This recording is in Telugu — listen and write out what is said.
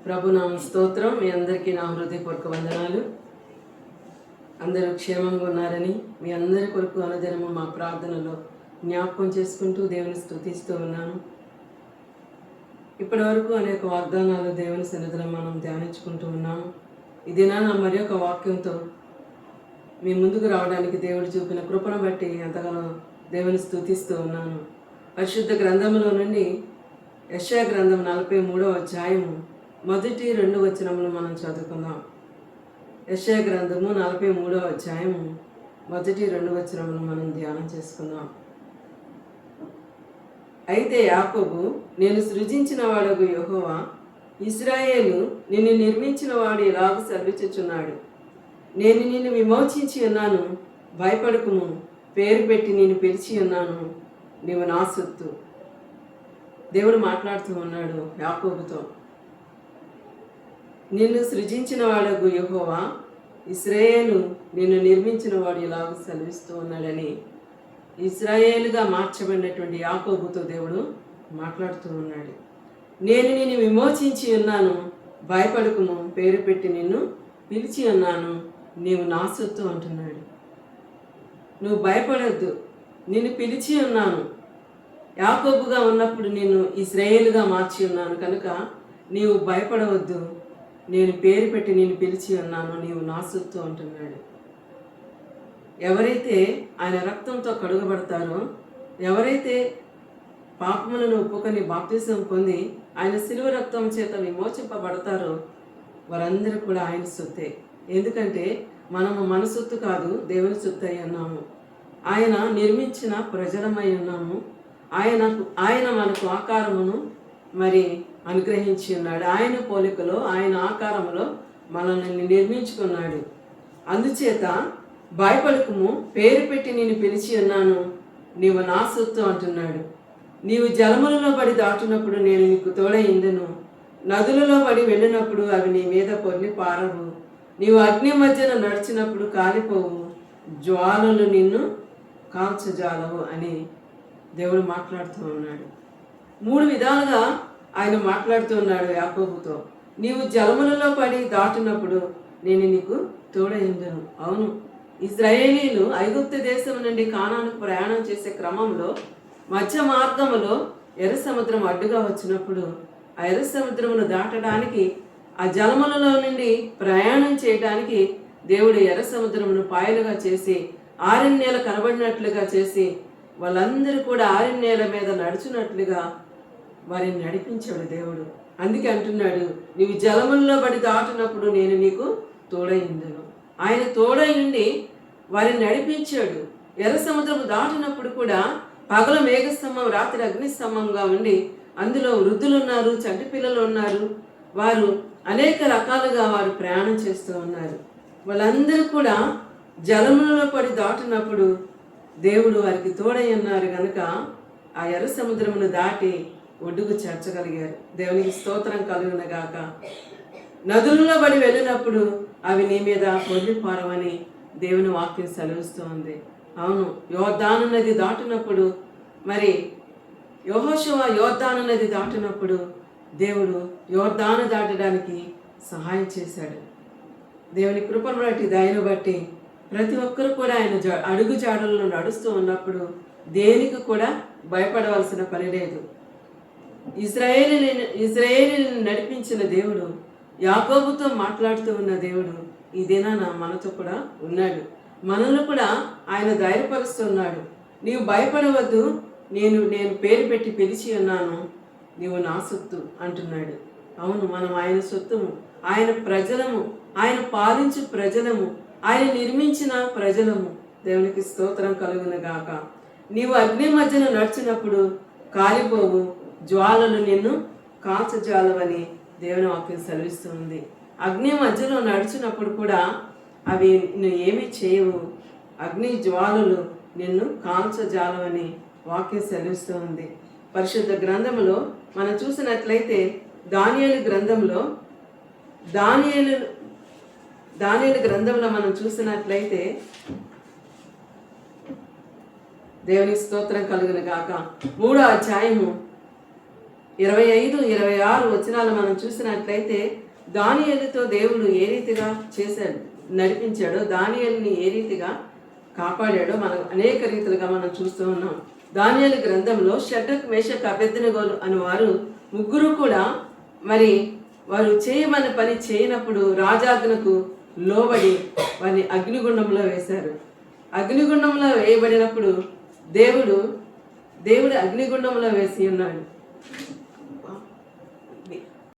ప్రభునామ స్తోత్రం. మీ అందరికీ నా హృదయపూర్వక వందనాలు. అందరూ క్షేమంగా ఉన్నారని మీ అందరి కొరకు అనుదినము మా ప్రార్థనలో జ్ఞాపకం చేసుకుంటూ దేవుని స్తుతిస్తూ ఉన్నాను. ఇప్పటి వరకు అనేక వాగ్దానాలు దేవుని సన్నిధిలో మనం ధ్యానించుకుంటూ ఉన్నాము. ఈ దినాన మరి ఒక వాక్యంతో మీ ముందుకు రావడానికి దేవుడు చూపిన కృపను బట్టి ఎంతగానో దేవుని స్తుతిస్తూ ఉన్నాను. పరిశుద్ధ గ్రంథంలో నుండి యెషయా గ్రంథం 43వ అధ్యాయము 1-2 వచనములు మనం చదువుకుందాం. యెషయా గ్రంథము 43వ అధ్యాయము 1-2 వచనములు మనం ధ్యానం చేసుకుందాం. అయితే యాకోబు, నేను సృజించిన వాడగు యెహోవా, ఇశ్రాయేలు నిన్ను నిర్మించిన వాడు ఇలాగ సెలవిచ్చుచున్నాడు, నేను నిన్ను విమోచించి ఉన్నాను, భయపడకుము, పేరు పెట్టి నేను పిలిచి ఉన్నాను, నీవు నా సొత్తు. దేవుడు మాట్లాడుతూ ఉన్నాడు యాకోబుతో. నిన్ను సృజించిన వాడగు యెహోవా, ఇశ్రాయేలు నిన్ను నిర్మించిన వాడు ఇలాగ సెలవిస్తూ ఉన్నాడని ఇశ్రాయేలుగా మార్చబడినటువంటి యాకోబుతో దేవుడు మాట్లాడుతూ ఉన్నాడు. నేను నిన్ను విమోచించి ఉన్నాను, భయపడకుము, పేరు పెట్టి నిన్ను పిలిచి ఉన్నాను, నీవు నా సొత్తు అంటున్నాడు. నువ్వు భయపడద్దు, నిన్ను పిలిచి ఉన్నాను. యాకోబుగా ఉన్నప్పుడు నేను ఇశ్రాయేలుగా మార్చి ఉన్నాను కనుక నీవు భయపడవద్దు, నేను పేరు పెట్టి నేను పిలిచి ఉన్నాను, నీవు నా సొత్తు అంటున్నాడు. ఎవరైతే ఆయన రక్తంతో కడుగబడతారో, ఎవరైతే పాపములను ఒప్పుకొని బాప్తిసం పొంది ఆయన శిలువ రక్తం చేత విమోచింపబడతారో వారందరూ కూడా ఆయన సొత్తే. ఎందుకంటే మనము మన సొత్తు కాదు, దేవుని సొత్తు అయి ఉన్నాము. ఆయన నిర్మించిన ప్రజలమై ఉన్నాము. ఆయన మనకు ఆకారమును మరి అనుగ్రహించి ఉన్నాడు. ఆయన పోలికలో ఆయన ఆకారంలో మనల్ని నిర్మించుకున్నాడు. అందుచేత భయపడకుము, పేరు పెట్టి నేను పిలిచి ఉన్నాను, నీవు నా సొత్తు అంటున్నాడు. నీవు జలములలో పడి దాటునప్పుడు నేను నీకు తోడయిందును, నదులలో పడి వెళ్ళినప్పుడు అవి నీ మీద పొర్లి పారవు, నీవు అగ్ని మధ్యన నడిచినప్పుడు కాలిపోవు, జ్వాలలు నిన్ను కాల్చజాలవు అని దేవుడు మాట్లాడుతూ ఉన్నాడు. 3 విధాలుగా ఆయన మాట్లాడుతూ ఉన్నాడు యాకోబుతో. నీవు జలములలో పడి దాటినప్పుడు నేను నీకు తోడయిందును. అవును, ఇశ్రాయేలీలు ఐగుప్తు దేశం నుండి కానానుకు ప్రయాణం చేసే క్రమంలో మధ్య మార్గములో ఎర్ర సముద్రం అడ్డుగా వచ్చినప్పుడు ఆ ఎర్ర సముద్రమును దాటడానికి, ఆ జలములలో నుండి ప్రయాణం చేయడానికి దేవుడు ఎర్ర సముద్రమును పాయలుగా చేసి ఆరణ్యాలు కనబడినట్లుగా చేసి వాళ్ళందరూ కూడా ఆరణ్యాల మీద నడుచున్నట్లుగా వారిని నడిపించాడు దేవుడు. అందుకే అంటున్నాడు, నీవు జలముల్లో పడి దాటినప్పుడు నేను నీకు తోడయిందును. ఆయన తోడయుండి వారిని నడిపించాడు. ఎర్ర సముద్రము దాటినప్పుడు కూడా పగల మేఘస్తంభం, రాత్రి అగ్నిస్తంభంగా ఉండి అందులో వృద్ధులు ఉన్నారు, చంటి పిల్లలు ఉన్నారు. వారు అనేక రకాలుగా వారు ప్రయాణం చేస్తూ ఉన్నారు. వాళ్ళందరూ కూడా జలములలో పడి దాటినప్పుడు దేవుడు వారికి తోడై ఉన్నారు కనుక ఆ ఎర్ర సముద్రమును దాటి ఒడ్డుకు చేర్చగలిగారు. దేవునికి స్తోత్రం కలుగునగాక. నదులలో పడి వెళ్ళినప్పుడు అవి నీ మీద పొర్లిపారవని దేవుని వాక్యం సెలవిస్తూ ఉంది. అవును, యోర్దాను నది దాటినప్పుడు, మరి యెహోషువ యోర్దాను నది దాటినప్పుడు దేవుడు యోర్దాను దాటడానికి సహాయం చేశాడు. దేవుని కృపను బట్టి, దయను బట్టి ప్రతి ఒక్కరు కూడా ఆయన అడుగు జాడల్లో నడుస్తూ ఉన్నప్పుడు దేనికి కూడా భయపడవలసిన పని లేదు. ఇశ్రాయేలీని నడిపించిన దేవుడు, యాకోబుతో మాట్లాడుతూ ఉన్న దేవుడు ఈ దినాన మనతో కూడా ఉన్నాడు. మనల్ని కూడా ఆయన ధైర్యపరుస్తున్నాడు. నీవు భయపడవద్దు, నేను పేరు పెట్టి పిలిచి ఉన్నాను, నీవు నా సొత్తు అంటున్నాడు. అవును, మనం ఆయన సొత్తుము, ఆయన ప్రజలము, ఆయన పాలించు ప్రజలము, ఆయన నిర్మించిన ప్రజలము. దేవునికి స్తోత్రం కలుగునగాక. నీవు అగ్ని మధ్యన నడిచినప్పుడు కాలిపోవు, జ్వాలలు నిన్ను కాల్చజాలవని దేవుని వాక్యం సెలవిస్తుంది. అగ్ని మధ్యలో నడిచినప్పుడు కూడా అవి నువ్వు ఏమీ చేయవు, అగ్ని జ్వాలలు నిన్ను కాల్చజాలవని వాక్యం సెలవిస్తూ ఉంది. పరిశుద్ధ గ్రంథంలో మనం చూసినట్లయితే దానియేలు గ్రంథంలో మనం చూసినట్లయితే దేవునికి స్తోత్రం కలుగును గాక. 3వ అధ్యాయము 25, 26 వచనాలు మనం చూసినట్లయితే దానియేలుతో దేవుడు ఏ రీతిగా చేశాడు, నడిపించాడో, దానియేలుని ఏ రీతిగా కాపాడాడో మనం అనేక రీతులుగా మనం చూస్తూ ఉన్నాం. దానియేలు గ్రంథంలో షడ్రక్, మేషక్, అబేద్నెగోలు అని వారు ముగ్గురు కూడా మరి వారు చేయమని పని చేయనప్పుడు రాజాజ్ఞకు లోబడి వారిని అగ్నిగుండంలో వేశారు. అగ్నిగుండంలో వేయబడినప్పుడు దేవుడు అగ్నిగుండంలో వేసి ఉన్నాడు.